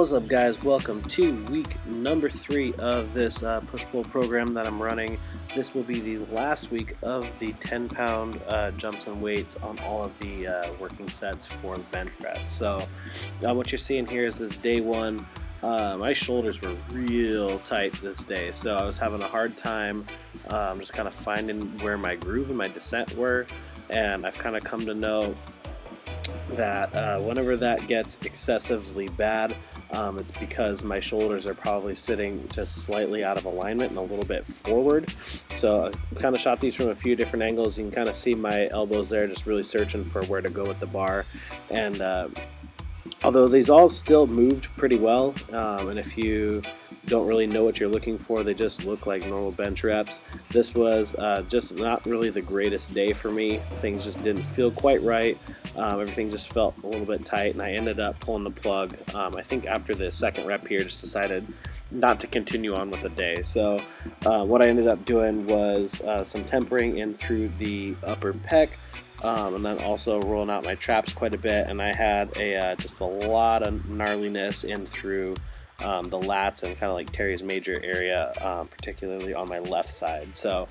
What's up, guys? Welcome to week number 3 of this push-pull program that I'm running. This will be the last week of the 10-pound jumps and weights on all of the working sets for the bench press. So what you're seeing here is this day one. My shoulders were real tight this day, so I was having a hard time just kind of finding where my groove and my descent were, and I've kind of come to know that whenever that gets excessively bad, it's because my shoulders are probably sitting just slightly out of alignment and a little bit forward. So I kind of shot these from a few different angles. You can kind of see my elbows there, just really searching for where to go with the bar. And although these all still moved pretty well, and if you don't really know what you're looking for, they just look like normal bench reps. This was just not really the greatest day for me. Things just didn't feel quite right. Everything just felt a little bit tight, and I ended up pulling the plug. I think after the second rep here, just decided not to continue on with the day. So what I ended up doing was some tempering in through the upper pec, and then also rolling out my traps quite a bit, and I had just a lot of gnarliness in through the lats and kind of like Terry's major area, particularly on my left side. So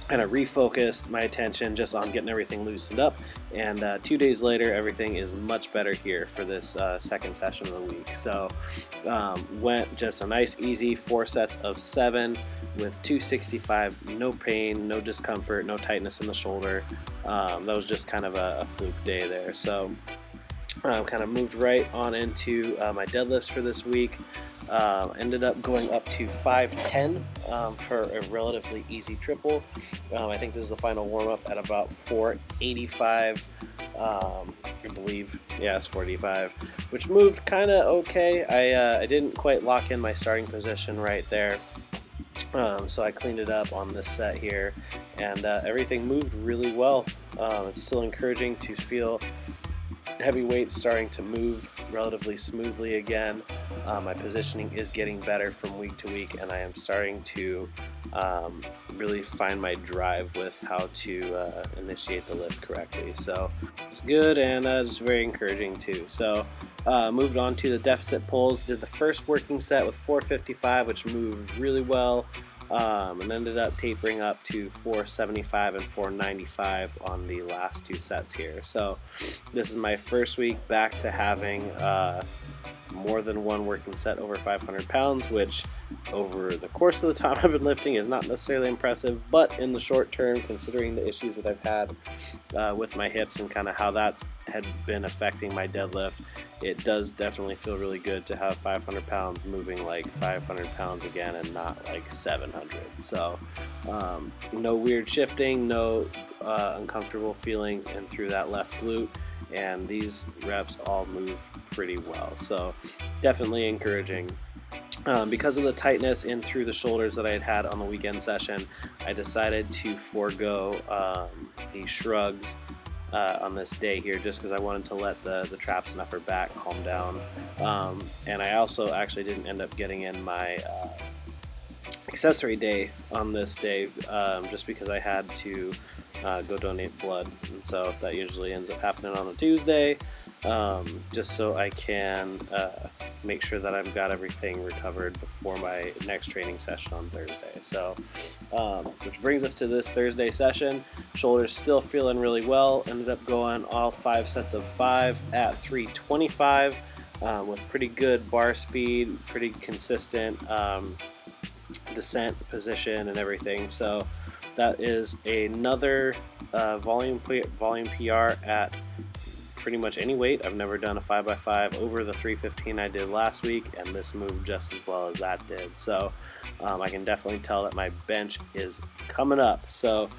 kind of refocused my attention just on getting everything loosened up, and 2 days later everything is much better here for this second session of the week. So went just a nice easy 4 sets of 7 with 265, no pain, no discomfort, no tightness in the shoulder. That was just kind of a fluke day there. So kind of moved right on into my deadlifts for this week. Ended up going up to 510 for a relatively easy triple. I think this is the final warm-up at about 485, I believe. Yeah, it's 485, which moved kind of okay. I didn't quite lock in my starting position right there. So I cleaned it up on this set here, and everything moved really well. It's still encouraging to feel heavy weights starting to move relatively smoothly again. My positioning is getting better from week to week, and I am starting to really find my drive with how to initiate the lift correctly. So it's good, and it's very encouraging too. So moved on to the deficit pulls. Did the first working set with 455, which moved really well. And ended up tapering up to 475 and 495 on the last 2 sets here. So this is my first week back to having more than one working set over 500 pounds, which over the course of the time I've been lifting is not necessarily impressive, but in the short term, considering the issues that I've had with my hips and kind of how that's had been affecting my deadlift, it does definitely feel really good to have 500 pounds moving like 500 pounds again and not like 700. So no weird shifting, no uncomfortable feelings in through that left glute, and these reps all moved pretty well. So definitely encouraging. Because of the tightness in through the shoulders that I had on the weekend session, I decided to forego the shrugs on this day here, just because I wanted to let the traps and upper back calm down. And I also actually didn't end up getting in my accessory day on this day, just because I had to go donate blood, and so that usually ends up happening on a Tuesday, just so I can make sure that I've got everything recovered before my next training session on Thursday. So which brings us to this Thursday session. Shoulders still feeling really well. Ended up going all 5 sets of 5 at 325 with pretty good bar speed, pretty consistent descent position and everything. So that is another volume PR at pretty much any weight. I've never done a 5x5 over the 315 I did last week, and this moved just as well as that did. So I can definitely tell that my bench is coming up. So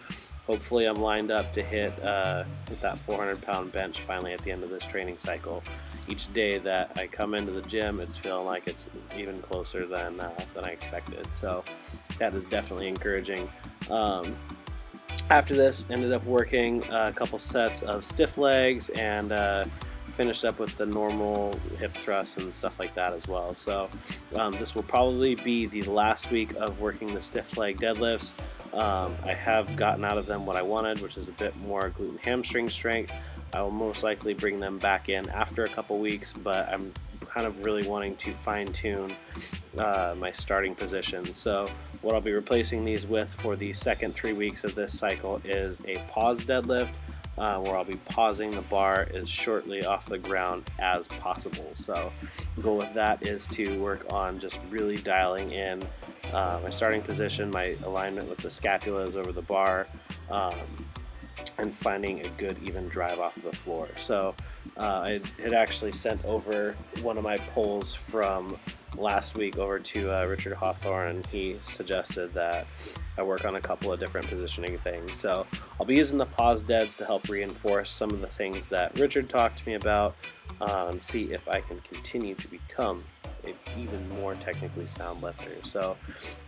hopefully I'm lined up to hit that 400-pound bench finally at the end of this training cycle. Each day that I come into the gym, it's feeling like it's even closer than I expected. So that is definitely encouraging. After this, ended up working a couple sets of stiff legs and finished up with the normal hip thrusts and stuff like that as well. So this will probably be the last week of working the stiff leg deadlifts. I have gotten out of them what I wanted, which is a bit more glute and hamstring strength. I will most likely bring them back in after a couple weeks, but I'm kind of really wanting to fine-tune my starting position. So what I'll be replacing these with for the second 3 weeks of this cycle is a pause deadlift, where I'll be pausing the bar as shortly off the ground as possible. So the goal with that is to work on just really dialing in my starting position, my alignment with the scapulas over the bar, and finding a good even drive off of the floor. So I had actually sent over one of my pulls from last week over to Richard Hawthorne, and he suggested that I work on a couple of different positioning things. So I'll be using the pause deads to help reinforce some of the things that Richard talked to me about, and see if I can continue to become an even more technically sound lifter. So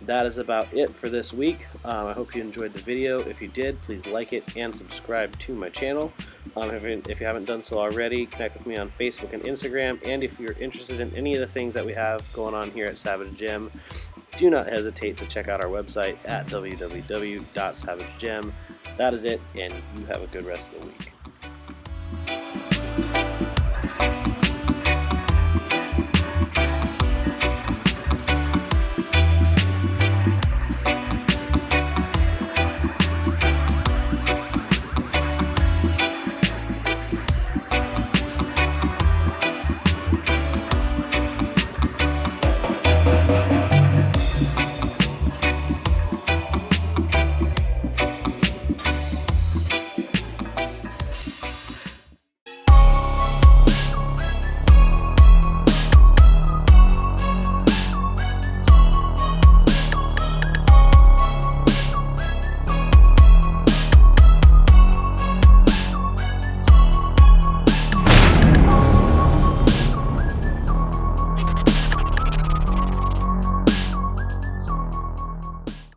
that is about it for this week. I hope you enjoyed the video. If you did, please like it and subscribe to my channel. If you haven't done so already, connect with me on Facebook and Instagram, and if you're interested in any of the things that we have going on here at Savage Gym, do not hesitate to check out our website at www.savagegym. That is it, and you have a good rest of the week.